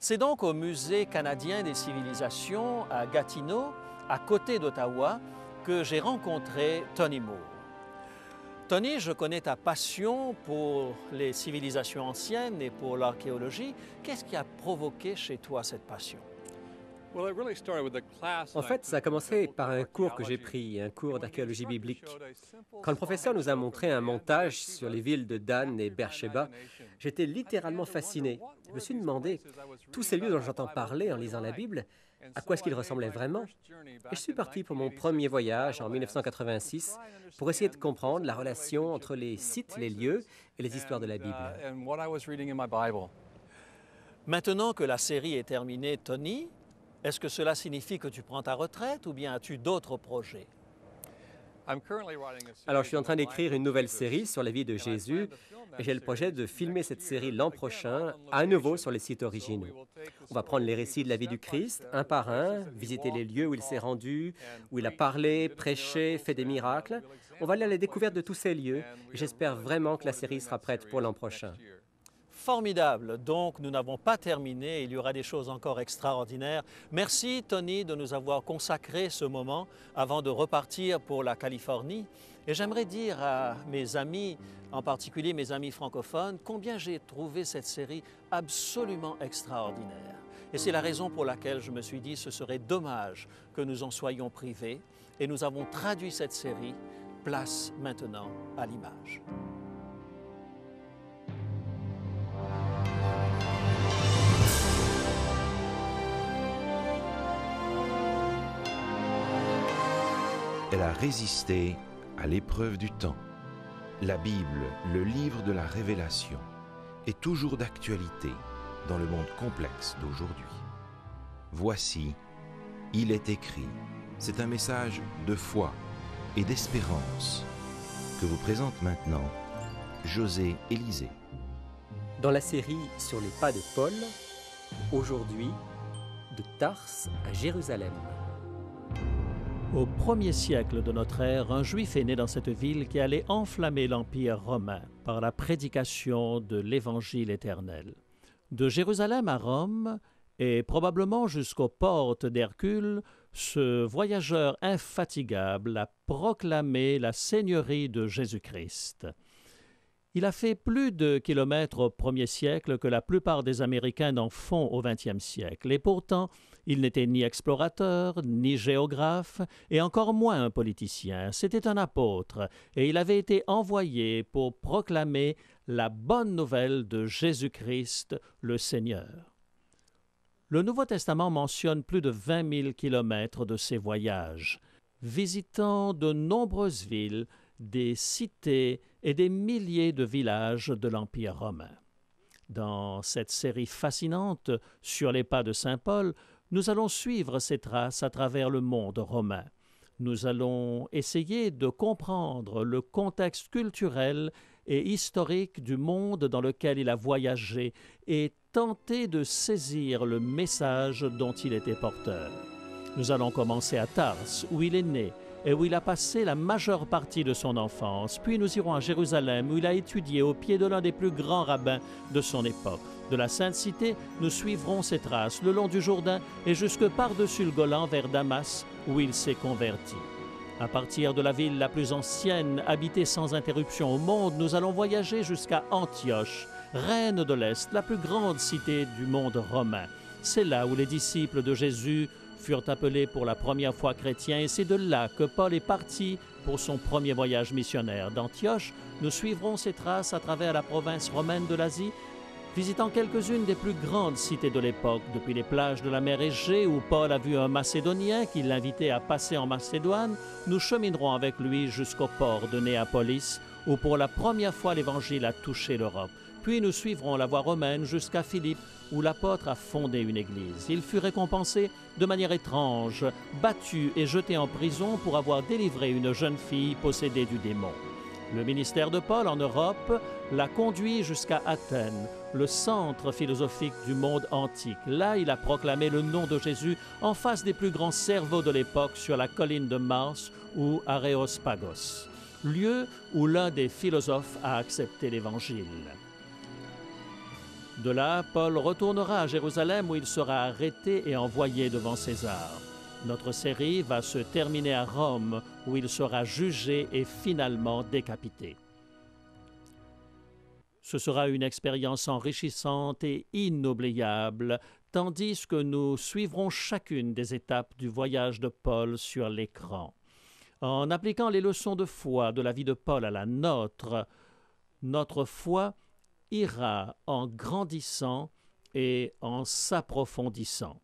C'est donc au Musée canadien des civilisations à Gatineau, à côté d'Ottawa, que j'ai rencontré Tony Moore. Tony, je connais ta passion pour les civilisations anciennes et pour l'archéologie. Qu'est-ce qui a provoqué chez toi cette passion? En fait, ça a commencé par un cours que j'ai pris, un cours d'archéologie biblique. Quand le professeur nous a montré un montage sur les villes de Dan et Beersheba, j'étais littéralement fasciné. Je me suis demandé, tous ces lieux dont j'entends parler en lisant la Bible, à quoi est-ce qu'ils ressemblaient vraiment? Et je suis parti pour mon premier voyage en 1986 pour essayer de comprendre la relation entre les sites, les lieux et les histoires de la Bible. Maintenant que la série est terminée, Tony, est-ce que cela signifie que tu prends ta retraite ou bien as-tu d'autres projets? Alors, je suis en train d'écrire une nouvelle série sur la vie de Jésus et j'ai le projet de filmer cette série l'an prochain, à nouveau sur les sites originaux. On va prendre les récits de la vie du Christ, un par un, visiter les lieux où il s'est rendu, où il a parlé, prêché, fait des miracles. On va aller à la découverte de tous ces lieux et j'espère vraiment que la série sera prête pour l'an prochain. Formidable. Donc, nous n'avons pas terminé. Il y aura des choses encore extraordinaires. Merci, Tony, de nous avoir consacré ce moment avant de repartir pour la Californie. Et j'aimerais dire à mes amis, en particulier mes amis francophones, combien j'ai trouvé cette série absolument extraordinaire. Et c'est la raison pour laquelle je me suis dit ce serait dommage que nous en soyons privés. Et nous avons traduit cette série, place maintenant à l'image. Elle a résisté à l'épreuve du temps. La Bible, le livre de la révélation, est toujours d'actualité dans le monde complexe d'aujourd'hui. Voici, il est écrit. C'est un message de foi et d'espérance que vous présente maintenant José Élysée. Dans la série sur les pas de Paul, aujourd'hui, de Tarse à Jérusalem. Au 1er siècle de notre ère, un Juif est né dans cette ville qui allait enflammer l'Empire romain par la prédication de l'Évangile éternel. De Jérusalem à Rome, et probablement jusqu'aux portes d'Hercule, ce voyageur infatigable a proclamé la seigneurie de Jésus-Christ. Il a fait plus de kilomètres au 1er siècle que la plupart des Américains n'en font au 20e siècle, et pourtant, il n'était ni explorateur, ni géographe, et encore moins un politicien. C'était un apôtre, et il avait été envoyé pour proclamer la bonne nouvelle de Jésus-Christ, le Seigneur. Le Nouveau Testament mentionne plus de 20 000 kilomètres de ses voyages, visitant de nombreuses villes, des cités et des milliers de villages de l'Empire romain. Dans cette série fascinante sur les pas de Saint Paul, nous allons suivre ses traces à travers le monde romain. Nous allons essayer de comprendre le contexte culturel et historique du monde dans lequel il a voyagé et tenter de saisir le message dont il était porteur. Nous allons commencer à Tarse, où il est né, et où il a passé la majeure partie de son enfance. Puis nous irons à Jérusalem, où il a étudié au pied de l'un des plus grands rabbins de son époque. De la Sainte Cité, nous suivrons ses traces le long du Jourdain et jusque par-dessus le Golan vers Damas, où il s'est converti. À partir de la ville la plus ancienne, habitée sans interruption au monde, nous allons voyager jusqu'à Antioche, reine de l'Est, la plus grande cité du monde romain. C'est là où les disciples de Jésus furent appelés pour la première fois chrétiens, et c'est de là que Paul est parti pour son premier voyage missionnaire. D'Antioche, nous suivrons ses traces à travers la province romaine de l'Asie, visitant quelques-unes des plus grandes cités de l'époque, depuis les plages de la mer Égée où Paul a vu un Macédonien qui l'invitait à passer en Macédoine, nous cheminerons avec lui jusqu'au port de Néapolis, où pour la première fois l'Évangile a touché l'Europe. Puis nous suivrons la voie romaine jusqu'à Philippe, où l'apôtre a fondé une église. Il fut récompensé de manière étrange, battu et jeté en prison pour avoir délivré une jeune fille possédée du démon. Le ministère de Paul en Europe l'a conduit jusqu'à Athènes, le centre philosophique du monde antique. Là, il a proclamé le nom de Jésus en face des plus grands cerveaux de l'époque sur la colline de Mars ou Aréospagos, lieu où l'un des philosophes a accepté l'Évangile. De là, Paul retournera à Jérusalem où il sera arrêté et envoyé devant César. Notre série va se terminer à Rome où il sera jugé et finalement décapité. Ce sera une expérience enrichissante et inoubliable, tandis que nous suivrons chacune des étapes du voyage de Paul sur l'écran. En appliquant les leçons de foi de la vie de Paul à la nôtre, notre foi ira en grandissant et en s'approfondissant.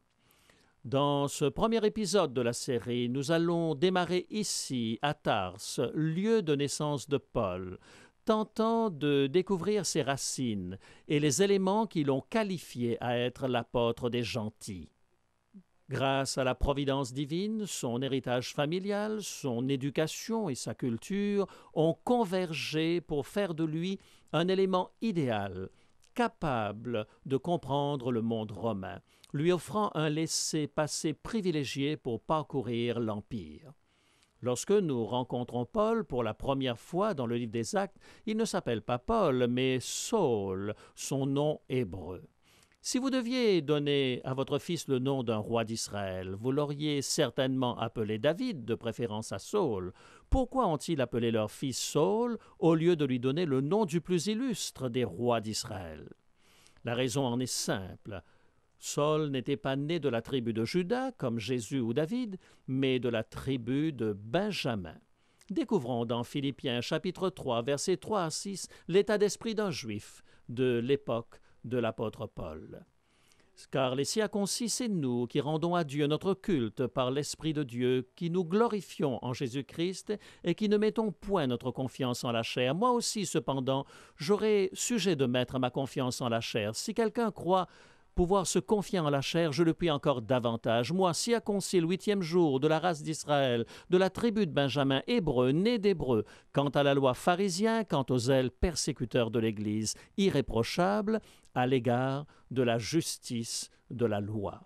Dans ce premier épisode de la série, nous allons démarrer ici, à Tarse, lieu de naissance de Paul, tentant de découvrir ses racines et les éléments qui l'ont qualifié à être l'apôtre des gentils. Grâce à la providence divine, son héritage familial, son éducation et sa culture ont convergé pour faire de lui un élément idéal, capable de comprendre le monde romain, lui offrant un laissez-passer privilégié pour parcourir l'Empire. Lorsque nous rencontrons Paul pour la première fois dans le livre des Actes, il ne s'appelle pas Paul, mais Saul, son nom hébreu. Si vous deviez donner à votre fils le nom d'un roi d'Israël, vous l'auriez certainement appelé David, de préférence à Saul. Pourquoi ont-ils appelé leur fils Saul au lieu de lui donner le nom du plus illustre des rois d'Israël? La raison en est simple. Saul n'était pas né de la tribu de Juda, comme Jésus ou David, mais de la tribu de Benjamin. Découvrons dans Philippiens chapitre 3, versets 3 à 6, l'état d'esprit d'un juif de l'époque de l'apôtre Paul. Car les circoncis, c'est nous qui rendons à Dieu notre culte par l'Esprit de Dieu, qui nous glorifions en Jésus-Christ et qui ne mettons point notre confiance en la chair. Moi aussi, cependant, j'aurai sujet de mettre ma confiance en la chair. Si quelqu'un croit pouvoir se confier en la chair, je le puis encore davantage. Moi, circoncis le 8e jour de la race d'Israël, de la tribu de Benjamin, hébreu, né d'hébreu, quant à la loi pharisien, quant aux zèles persécuteurs de l'Église, irréprochable à l'égard de la justice de la loi.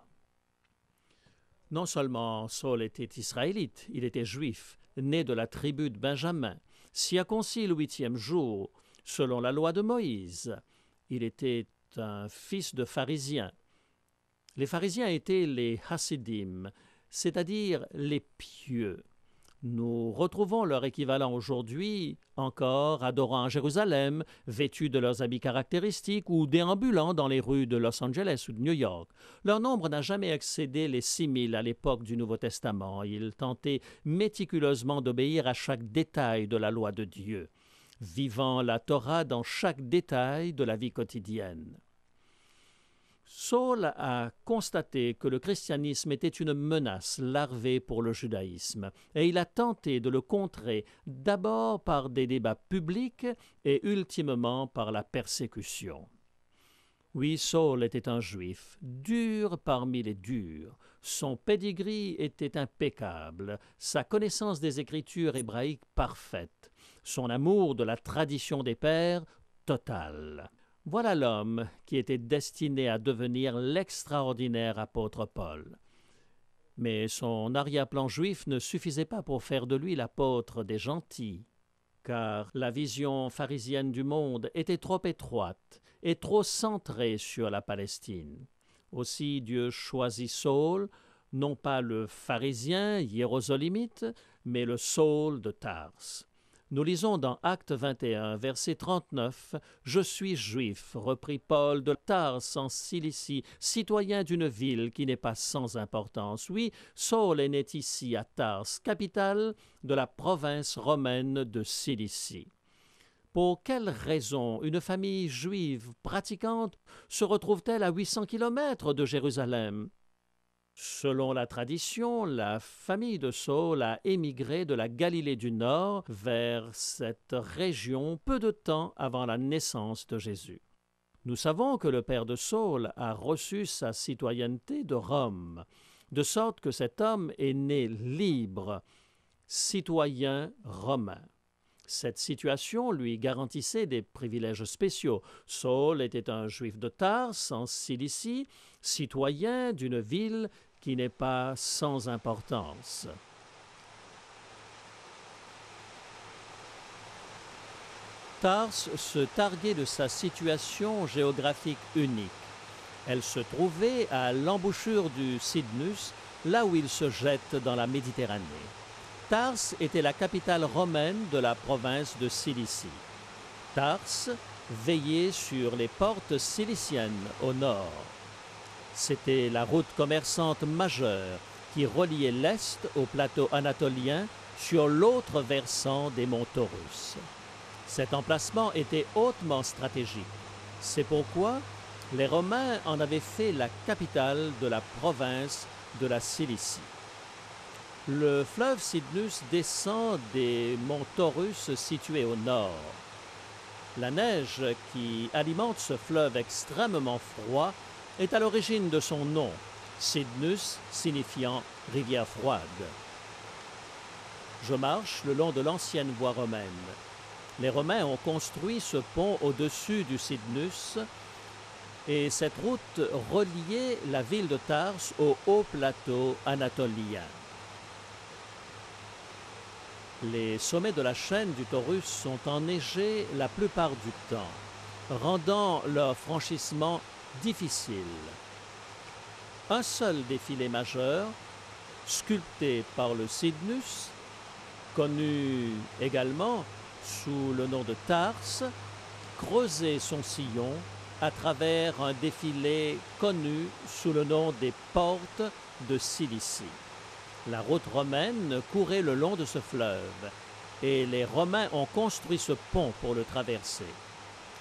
Non seulement Saul était israélite, il était juif, né de la tribu de Benjamin, circoncis le 8e jour, selon la loi de Moïse. Il était un fils de pharisiens. Les pharisiens étaient les Hasidim, c'est-à-dire les pieux. Nous retrouvons leur équivalent aujourd'hui encore adorant à Jérusalem, vêtus de leurs habits caractéristiques ou déambulant dans les rues de Los Angeles ou de New York. Leur nombre n'a jamais excédé les 6000 à l'époque du Nouveau Testament. Ils tentaient méticuleusement d'obéir à chaque détail de la loi de Dieu, vivant la Torah dans chaque détail de la vie quotidienne. Saul a constaté que le christianisme était une menace larvée pour le judaïsme, et il a tenté de le contrer d'abord par des débats publics et ultimement par la persécution. Oui, Saul était un juif, dur parmi les durs. Son pedigree était impeccable, sa connaissance des Écritures hébraïques parfaite, son amour de la tradition des pères total. Voilà l'homme qui était destiné à devenir l'extraordinaire apôtre Paul. Mais son arrière-plan juif ne suffisait pas pour faire de lui l'apôtre des gentils, car la vision pharisienne du monde était trop étroite et trop centrée sur la Palestine. Aussi Dieu choisit Saul, non pas le pharisien hiérosolimite, mais le Saul de Tarse. Nous lisons dans Actes 21, verset 39, « Je suis juif, reprit Paul de Tarse en Cilicie, citoyen d'une ville qui n'est pas sans importance. Oui, Saul est né ici à Tarse, capitale de la province romaine de Cilicie. » Pour quelle raison une famille juive pratiquante se retrouve-t-elle à 800 kilomètres de Jérusalem? Selon la tradition, la famille de Saul a émigré de la Galilée du Nord vers cette région peu de temps avant la naissance de Jésus. Nous savons que le père de Saul a reçu sa citoyenneté de Rome, de sorte que cet homme est né libre, citoyen romain. Cette situation lui garantissait des privilèges spéciaux. Saul était un juif de Tarse, en Cilicie, citoyen d'une ville qui n'est pas sans importance. Tars se targuait de sa situation géographique unique. Elle se trouvait à l'embouchure du Cydnus, là où il se jette dans la Méditerranée. Tars était la capitale romaine de la province de Cilicie. Tars veillait sur les portes ciliciennes au nord. C'était la route commerçante majeure qui reliait l'Est au plateau anatolien sur l'autre versant des monts Taurus. Cet emplacement était hautement stratégique. C'est pourquoi les Romains en avaient fait la capitale de la province de la Cilicie. Le fleuve Cydnus descend des monts Taurus situés au nord. La neige qui alimente ce fleuve extrêmement froid est à l'origine de son nom, Cydnus signifiant rivière froide. Je marche le long de l'ancienne voie romaine. Les Romains ont construit ce pont au-dessus du Cydnus et cette route reliait la ville de Tars au haut plateau anatolien. Les sommets de la chaîne du Taurus sont enneigés la plupart du temps, rendant leur franchissement difficile. Un seul défilé majeur, sculpté par le Cydnus, connu également sous le nom de Tars, creusait son sillon à travers un défilé connu sous le nom des portes de Cilicie. La route romaine courait le long de ce fleuve et les Romains ont construit ce pont pour le traverser.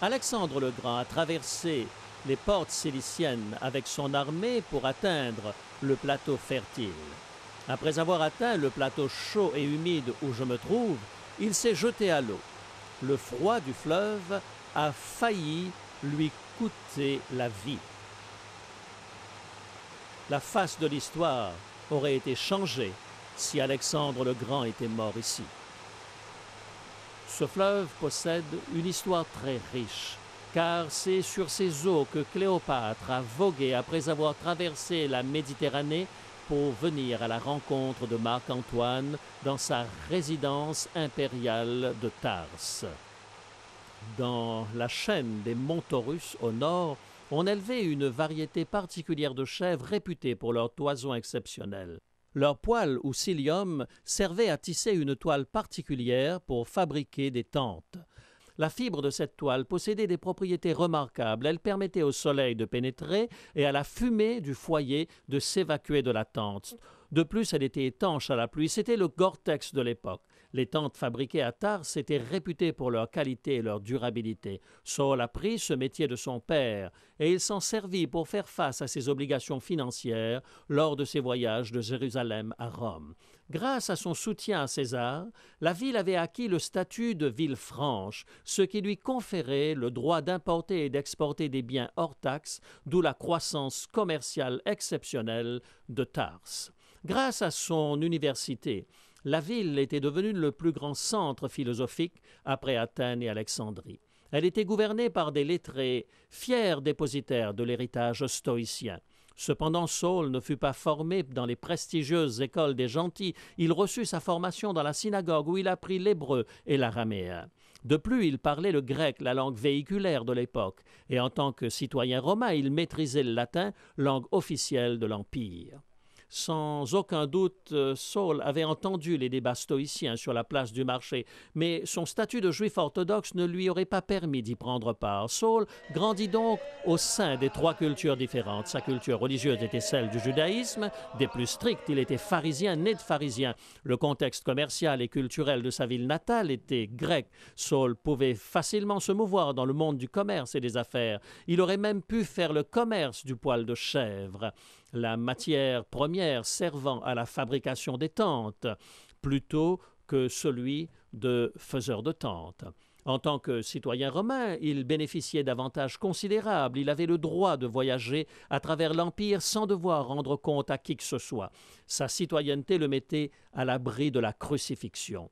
Alexandre le Grand a traversé les portes ciliciennes avec son armée pour atteindre le plateau fertile. Après avoir atteint le plateau chaud et humide où je me trouve, il s'est jeté à l'eau. Le froid du fleuve a failli lui coûter la vie. La face de l'histoire aurait été changée si Alexandre le Grand était mort ici. Ce fleuve possède une histoire très riche, car c'est sur ses eaux que Cléopâtre a vogué après avoir traversé la Méditerranée pour venir à la rencontre de Marc-Antoine dans sa résidence impériale de Tars. Dans la chaîne des monts Taurus au nord, on élevait une variété particulière de chèvres réputées pour leur toison exceptionnelle. Leur poil ou cilium servait à tisser une toile particulière pour fabriquer des tentes. La fibre de cette toile possédait des propriétés remarquables. Elle permettait au soleil de pénétrer et à la fumée du foyer de s'évacuer de la tente. De plus, elle était étanche à la pluie. C'était le Gore-Tex de l'époque. Les tentes fabriquées à Tars étaient réputées pour leur qualité et leur durabilité. Saul apprit ce métier de son père et il s'en servit pour faire face à ses obligations financières lors de ses voyages de Jérusalem à Rome. Grâce à son soutien à César, la ville avait acquis le statut de ville franche, ce qui lui conférait le droit d'importer et d'exporter des biens hors taxes, d'où la croissance commerciale exceptionnelle de Tars. Grâce à son université, la ville était devenue le plus grand centre philosophique après Athènes et Alexandrie. Elle était gouvernée par des lettrés, fiers dépositaires de l'héritage stoïcien. Cependant, Saul ne fut pas formé dans les prestigieuses écoles des gentils. Il reçut sa formation dans la synagogue où il apprit l'hébreu et l'araméen. De plus, il parlait le grec, la langue véhiculaire de l'époque, et en tant que citoyen romain, il maîtrisait le latin, langue officielle de l'Empire. Sans aucun doute, Saul avait entendu les débats stoïciens sur la place du marché, mais son statut de juif orthodoxe ne lui aurait pas permis d'y prendre part. Saul grandit donc au sein des trois cultures différentes. Sa culture religieuse était celle du judaïsme, des plus strictes. Il était pharisien, né de pharisien. Le contexte commercial et culturel de sa ville natale était grec. Saul pouvait facilement se mouvoir dans le monde du commerce et des affaires. Il aurait même pu faire le commerce du poil de chèvre, la matière première servant à la fabrication des tentes, plutôt que celui de faiseur de tentes. En tant que citoyen romain, il bénéficiait d'avantages considérables. Il avait le droit de voyager à travers l'Empire sans devoir rendre compte à qui que ce soit. Sa citoyenneté le mettait à l'abri de la crucifixion.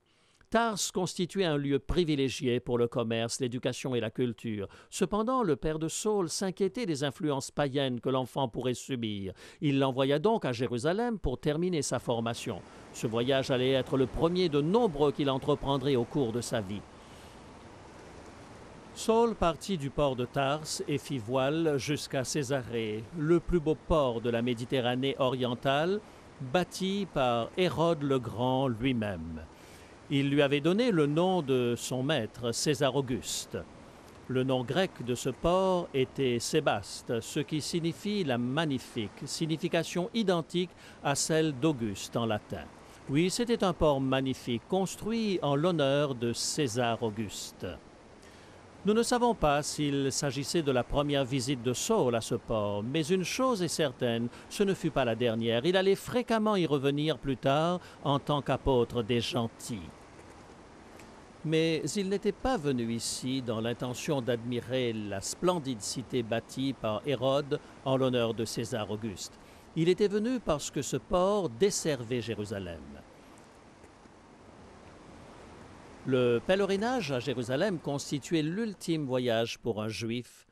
Tars constituait un lieu privilégié pour le commerce, l'éducation et la culture. Cependant, le père de Saul s'inquiétait des influences païennes que l'enfant pourrait subir. Il l'envoya donc à Jérusalem pour terminer sa formation. Ce voyage allait être le premier de nombreux qu'il entreprendrait au cours de sa vie. Saul partit du port de Tarse et fit voile jusqu'à Césarée, le plus beau port de la Méditerranée orientale, bâti par Hérode le Grand lui-même. Il lui avait donné le nom de son maître, César Auguste. Le nom grec de ce port était Sébaste, ce qui signifie la magnifique, signification identique à celle d'Auguste en latin. Oui, c'était un port magnifique, construit en l'honneur de César Auguste. Nous ne savons pas s'il s'agissait de la première visite de Saul à ce port, mais une chose est certaine, ce ne fut pas la dernière. Il allait fréquemment y revenir plus tard en tant qu'apôtre des gentils. Mais il n'était pas venu ici dans l'intention d'admirer la splendide cité bâtie par Hérode en l'honneur de César Auguste. Il était venu parce que ce port desservait Jérusalem. Le pèlerinage à Jérusalem constituait l'ultime voyage pour un juif,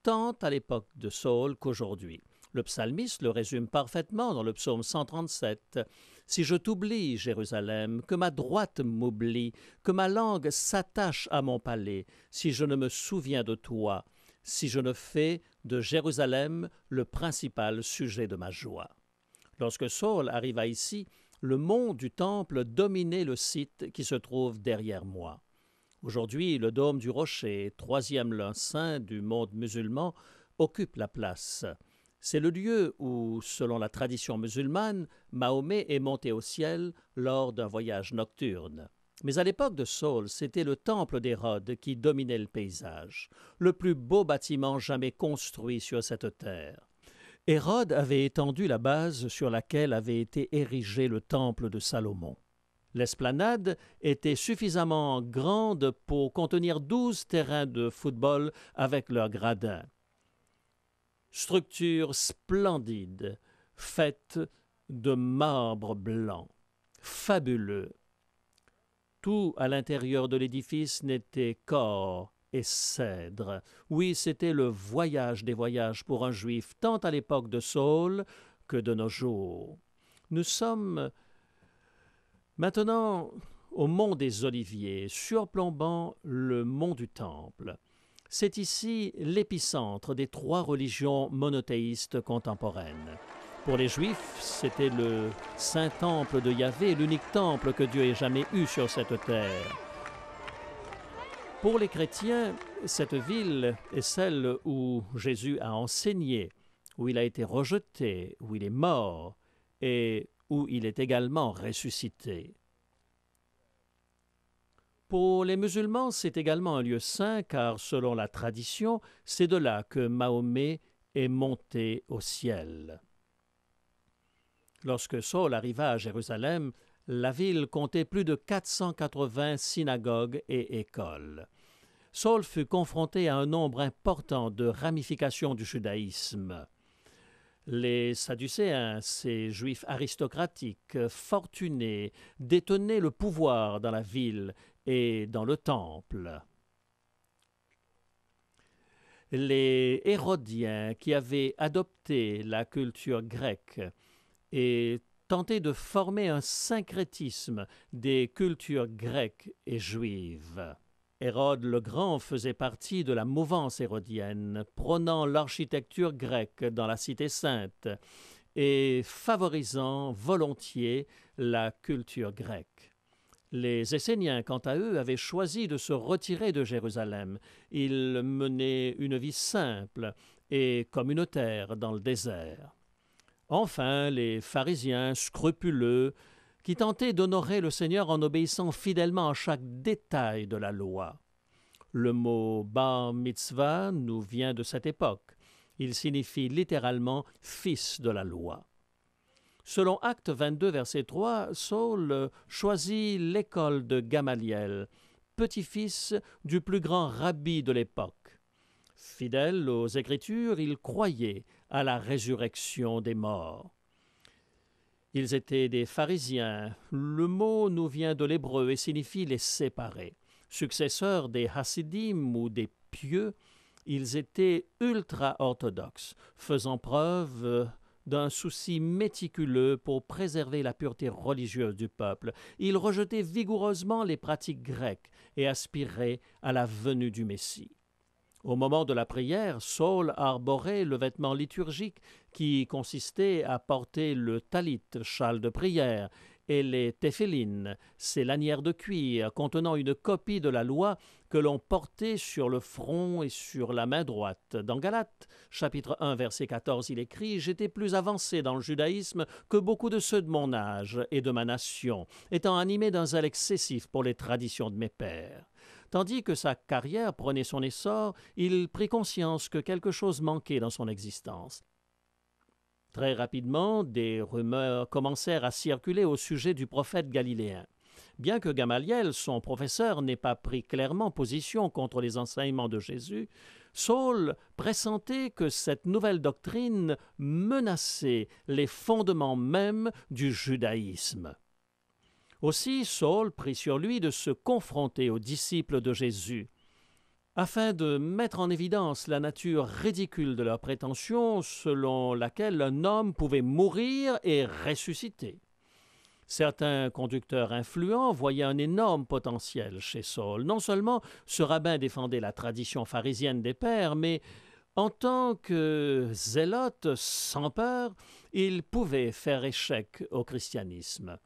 tant à l'époque de Saul qu'aujourd'hui. Le psalmiste le résume parfaitement dans le psaume 137. « Si je t'oublie, Jérusalem, que ma droite m'oublie, que ma langue s'attache à mon palais, si je ne me souviens de toi, si je ne fais de Jérusalem le principal sujet de ma joie. » Lorsque Saul arriva ici, le mont du Temple dominait le site qui se trouve derrière moi. Aujourd'hui, le dôme du Rocher, troisième lieu saint du monde musulman, occupe la place. C'est le lieu où, selon la tradition musulmane, Mahomet est monté au ciel lors d'un voyage nocturne. Mais à l'époque de Saul, c'était le temple d'Hérode qui dominait le paysage, le plus beau bâtiment jamais construit sur cette terre. Hérode avait étendu la base sur laquelle avait été érigé le temple de Salomon. L'esplanade était suffisamment grande pour contenir 12 terrains de football avec leurs gradins. Structure splendide, faite de marbre blanc, fabuleux. Tout à l'intérieur de l'édifice n'était qu'or et cèdre. Oui, c'était le voyage des voyages pour un juif, tant à l'époque de Saul que de nos jours. Nous sommes maintenant au mont des Oliviers, surplombant le mont du Temple. C'est ici l'épicentre des trois religions monothéistes contemporaines. Pour les Juifs, c'était le saint temple de Yahvé, l'unique temple que Dieu ait jamais eu sur cette terre. Pour les chrétiens, cette ville est celle où Jésus a enseigné, où il a été rejeté, où il est mort et où il est également ressuscité. Pour les musulmans, c'est également un lieu saint car, selon la tradition, c'est de là que Mahomet est monté au ciel. Lorsque Saul arriva à Jérusalem, la ville comptait plus de 480 synagogues et écoles. Saul fut confronté à un nombre important de ramifications du judaïsme. Les Sadducéens, ces juifs aristocratiques, fortunés, détenaient le pouvoir dans la ville et dans le temple. Les Hérodiens, qui avaient adopté la culture grecque et tenté de former un syncrétisme des cultures grecques et juives. Hérode le Grand faisait partie de la mouvance hérodienne, prônant l'architecture grecque dans la Cité sainte et favorisant volontiers la culture grecque. Les Esséniens, quant à eux, avaient choisi de se retirer de Jérusalem. Ils menaient une vie simple et communautaire dans le désert. Enfin, les pharisiens scrupuleux, qui tentaient d'honorer le Seigneur en obéissant fidèlement à chaque détail de la loi. Le mot bar mitzvah nous vient de cette époque. Il signifie littéralement « fils de la loi ». Selon Actes 22, verset 3, Saul choisit l'école de Gamaliel, petit-fils du plus grand rabbi de l'époque. Fidèle aux Écritures, il croyait à la résurrection des morts. Ils étaient des pharisiens. Le mot nous vient de l'hébreu et signifie les séparer. Successeurs des Hassidim ou des pieux, ils étaient ultra-orthodoxes, faisant preuve d'un souci méticuleux pour préserver la pureté religieuse du peuple. Ils rejetaient vigoureusement les pratiques grecques et aspiraient à la venue du Messie. Au moment de la prière, Saul arborait le vêtement liturgique qui consistait à porter le talit, châle de prière, et les téphilines, ces lanières de cuir contenant une copie de la loi que l'on portait sur le front et sur la main droite. Dans Galates, chapitre 1, verset 14, il écrit « J'étais plus avancé dans le judaïsme que beaucoup de ceux de mon âge et de ma nation, étant animé d'un zèle excessif pour les traditions de mes pères. » Tandis que sa carrière prenait son essor, il prit conscience que quelque chose manquait dans son existence. Très rapidement, des rumeurs commencèrent à circuler au sujet du prophète galiléen. Bien que Gamaliel, son professeur, n'ait pas pris clairement position contre les enseignements de Jésus, Saul pressentait que cette nouvelle doctrine menaçait les fondements mêmes du judaïsme. Aussi, Saul prit sur lui de se confronter aux disciples de Jésus, afin de mettre en évidence la nature ridicule de leur prétention selon laquelle un homme pouvait mourir et ressusciter. Certains conducteurs influents voyaient un énorme potentiel chez Saul. Non seulement ce rabbin défendait la tradition pharisienne des pères, mais en tant que zélote sans peur, il pouvait faire échec au christianisme.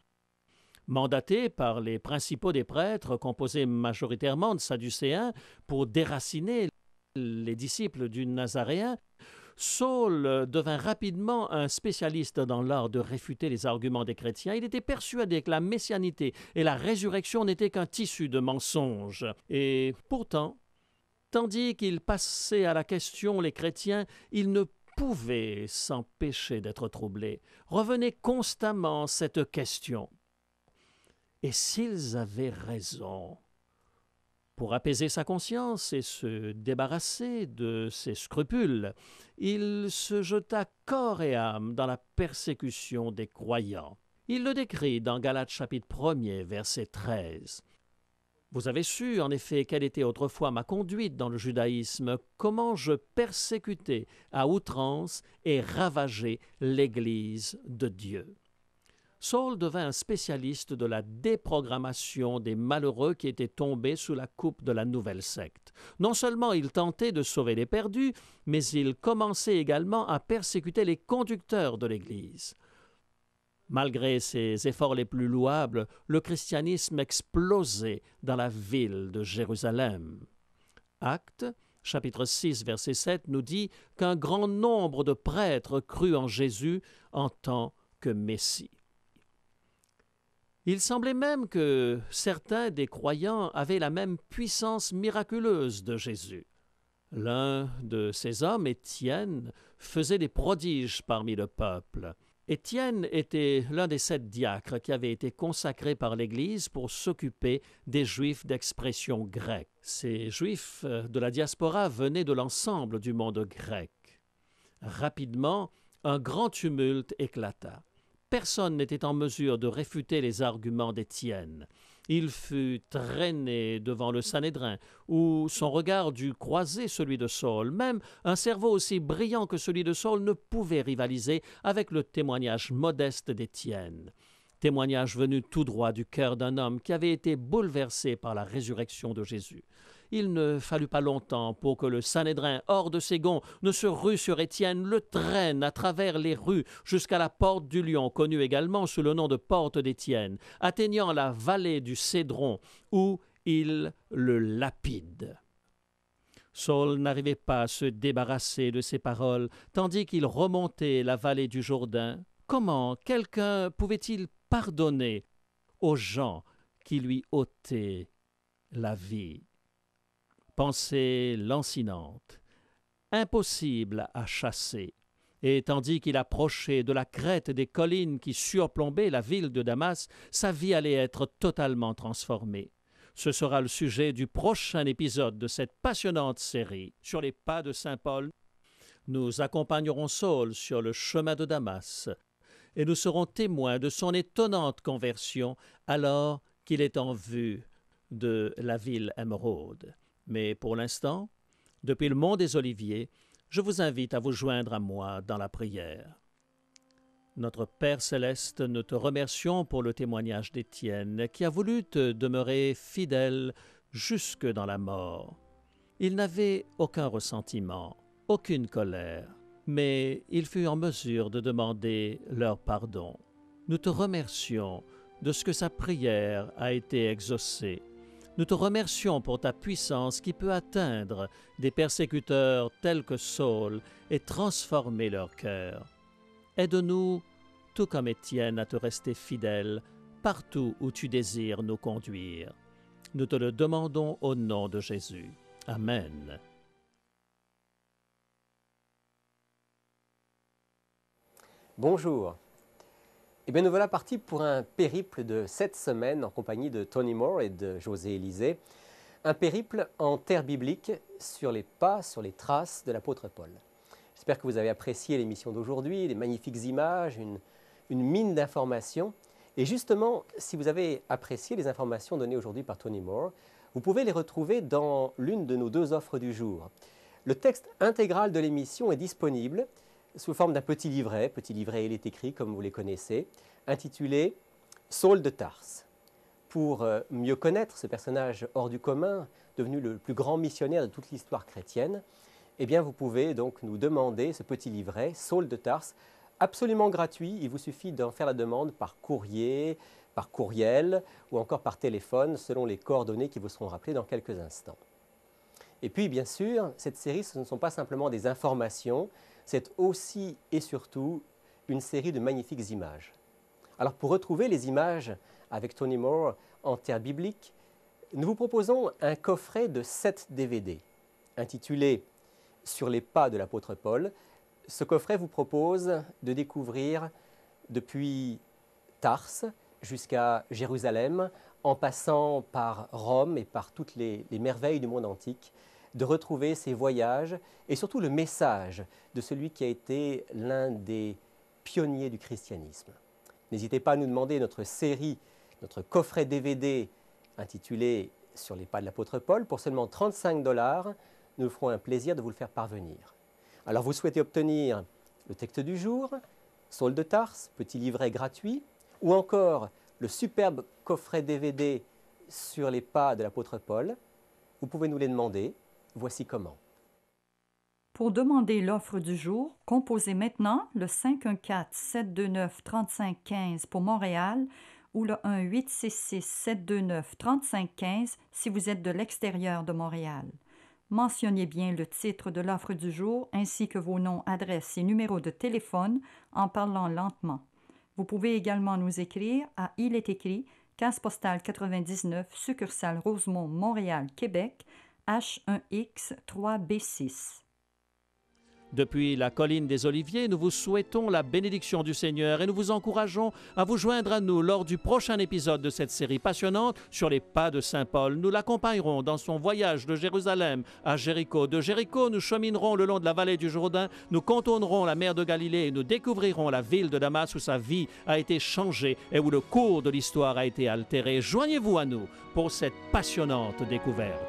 Mandaté par les principaux des prêtres, composés majoritairement de Sadducéens, pour déraciner les disciples du Nazaréen, Saul devint rapidement un spécialiste dans l'art de réfuter les arguments des chrétiens. Il était persuadé que la messianité et la résurrection n'étaient qu'un tissu de mensonges. Et pourtant, tandis qu'il passait à la question les chrétiens, il ne pouvait s'empêcher d'être troublé. Revenait constamment cette question. Et s'ils avaient raison? Pour apaiser sa conscience et se débarrasser de ses scrupules, il se jeta corps et âme dans la persécution des croyants. Il le décrit dans Galates chapitre 1er, verset 13. « Vous avez su, en effet, quelle était autrefois ma conduite dans le judaïsme, comment je persécutais à outrance et ravageais l'Église de Dieu. » Saul devint un spécialiste de la déprogrammation des malheureux qui étaient tombés sous la coupe de la nouvelle secte. Non seulement il tentait de sauver les perdus, mais il commençait également à persécuter les conducteurs de l'Église. Malgré ses efforts les plus louables, le christianisme explosait dans la ville de Jérusalem. Actes, chapitre 6, verset 7, nous dit qu'un grand nombre de prêtres crut en Jésus en tant que Messie. Il semblait même que certains des croyants avaient la même puissance miraculeuse de Jésus. L'un de ces hommes, Étienne, faisait des prodiges parmi le peuple. Étienne était l'un des 7 diacres qui avaient été consacrés par l'Église pour s'occuper des Juifs d'expression grecque. Ces Juifs de la diaspora venaient de l'ensemble du monde grec. Rapidement, un grand tumulte éclata. Personne n'était en mesure de réfuter les arguments d'Étienne. Il fut traîné devant le Sanhédrin, où son regard dut croiser celui de Saul. Même un cerveau aussi brillant que celui de Saul ne pouvait rivaliser avec le témoignage modeste d'Étienne. Témoignage venu tout droit du cœur d'un homme qui avait été bouleversé par la résurrection de Jésus. Il ne fallut pas longtemps pour que le Sanhédrin, hors de ses gonds, ne se rue sur Étienne, le traîne à travers les rues jusqu'à la porte du Lion, connue également sous le nom de porte d'Étienne, atteignant la vallée du Cédron, où il le lapide. Saul n'arrivait pas à se débarrasser de ces paroles, tandis qu'il remontait la vallée du Jourdain. Comment quelqu'un pouvait-il pardonner aux gens qui lui ôtaient la vie? Pensée lancinante, impossible à chasser, et tandis qu'il approchait de la crête des collines qui surplombaient la ville de Damas, sa vie allait être totalement transformée. Ce sera le sujet du prochain épisode de cette passionnante série sur les pas de Saint Paul. Nous accompagnerons Saul sur le chemin de Damas, et nous serons témoins de son étonnante conversion alors qu'il est en vue de la ville émeraude. Mais pour l'instant, depuis le mont des Oliviers, je vous invite à vous joindre à moi dans la prière. Notre Père céleste, nous te remercions pour le témoignage d'Étienne qui a voulu te demeurer fidèle jusque dans la mort. Il n'avait aucun ressentiment, aucune colère, mais il fut en mesure de demander leur pardon. Nous te remercions de ce que sa prière a été exaucée. Nous te remercions pour ta puissance qui peut atteindre des persécuteurs tels que Saul et transformer leur cœur. Aide-nous, tout comme Étienne, à te rester fidèle partout où tu désires nous conduire. Nous te le demandons au nom de Jésus. Amen. Bonjour. Eh bien, nous voilà partis pour un périple de 7 semaines en compagnie de Tony Moore et de José Élysée. Un périple en terre biblique sur les pas, sur les traces de l'apôtre Paul. J'espère que vous avez apprécié l'émission d'aujourd'hui, les magnifiques images, une mine d'informations. Et justement, si vous avez apprécié les informations données aujourd'hui par Tony Moore, vous pouvez les retrouver dans l'une de nos 2 offres du jour. Le texte intégral de l'émission est disponible sous forme d'un petit livret. Petit livret, il est écrit, comme vous les connaissez, intitulé « Saul de Tarse ». Pour mieux connaître ce personnage hors du commun, devenu le plus grand missionnaire de toute l'histoire chrétienne, eh bien, vous pouvez donc nous demander ce petit livret « Saul de Tarse », absolument gratuit. Il vous suffit d'en faire la demande par courrier, par courriel ou encore par téléphone, selon les coordonnées qui vous seront rappelées dans quelques instants. Et puis, bien sûr, cette série, ce ne sont pas simplement des informations, c'est aussi et surtout une série de magnifiques images. Alors, pour retrouver les images avec Tony Moore en terre biblique, nous vous proposons un coffret de 7 DVD intitulé « Sur les pas de l'apôtre Paul ». Ce coffret vous propose de découvrir depuis Tarse jusqu'à Jérusalem, en passant par Rome et par toutes les merveilles du monde antique, de retrouver ces voyages et surtout le message de celui qui a été l'un des pionniers du christianisme. N'hésitez pas à nous demander notre série, notre coffret DVD intitulé « Sur les pas de l'apôtre Paul » pour seulement 35 $. Nous nous ferons un plaisir de vous le faire parvenir. Alors vous souhaitez obtenir le texte du jour, Saul de Tarse, petit livret gratuit, ou encore le superbe coffret DVD sur les pas de l'apôtre Paul, vous pouvez nous les demander. Voici comment. Pour demander l'offre du jour, composez maintenant le 514-729-3515 pour Montréal ou le 1-866-729-3515 si vous êtes de l'extérieur de Montréal. Mentionnez bien le titre de l'offre du jour ainsi que vos noms, adresses et numéros de téléphone en parlant lentement. Vous pouvez également nous écrire à Il est écrit, case postale 99, succursale Rosemont, Montréal, Québec, H1X 3B6. Depuis la colline des Oliviers, nous vous souhaitons la bénédiction du Seigneur et nous vous encourageons à vous joindre à nous lors du prochain épisode de cette série passionnante sur les pas de Saint Paul. Nous l'accompagnerons dans son voyage de Jérusalem à Jéricho. De Jéricho, nous cheminerons le long de la vallée du Jourdain, nous contournerons la mer de Galilée et nous découvrirons la ville de Damas où sa vie a été changée et où le cours de l'histoire a été altéré. Joignez-vous à nous pour cette passionnante découverte.